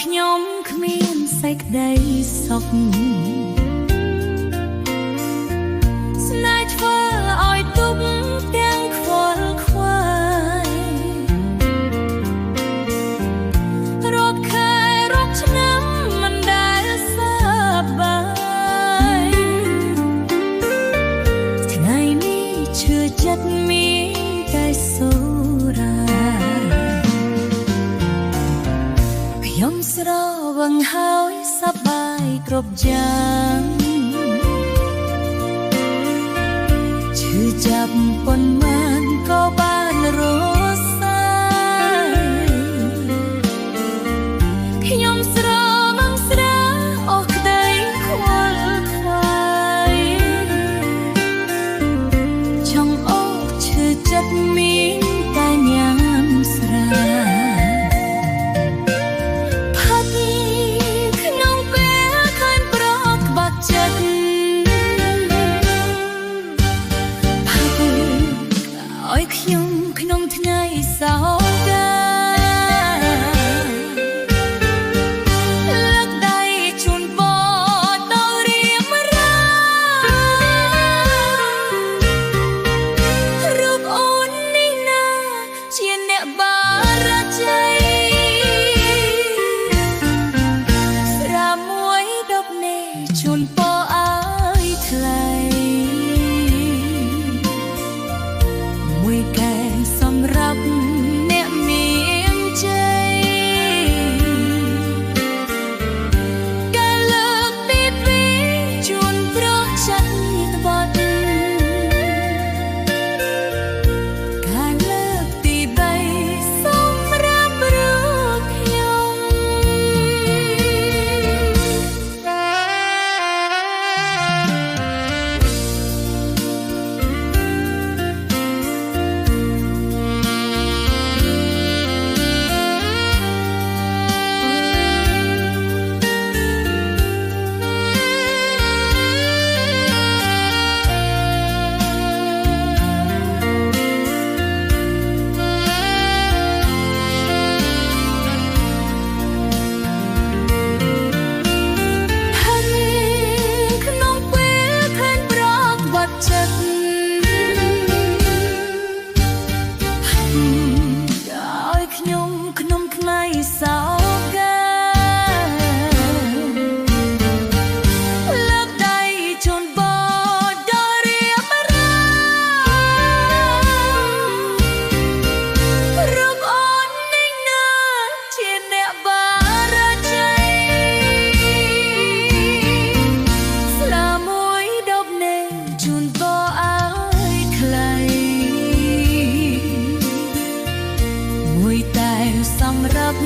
ខ្ញុំគ្មានសេចក្តីសុខស្នេហ៍ធ្វើឲ្យទុកទាំងខ្វល់ខ្វាយរត់ខែរត់ឆ្នាំមិនដែលសប្បាយថ្ងៃនេះឈឺចិត្តមានតែសូរាខ្ញុំស្រវឹងហើយសប្បាយគ្រប់យ៉ាងឈឺចាប់ប៉ុន្មានក៏បានរសាយខ្ញុំស្រវឹងស្រាអស់ក្តីខ្វល់ខ្វាយចង់អោបឈឺចិត្តមានតែញ៉ាំស្រាខ្ញុំក្នុងថ្ងៃសោកាលើកដៃជូនពរដល់រៀមរារូបអូននេះណាជាអ្នកបារជ័យស្រាមួយដប់នេះជូនពរឲ្យថ្លៃមួយកែសម្រាប់អ្នកមានជ័យការលើកទីពីរជូនប្រចាត់បត់ការលើកទីបីសម្រាប់រូបខ្ញុំក្នុងថ្ងៃសោកាលើកដៃជូនពរដល់រៀមរារូបអូននេះណាជាអ្នកបារជ័យស្លាមួយដប់នេះជូនពរឲ្យថ្លៃមួយតែសម្រាប់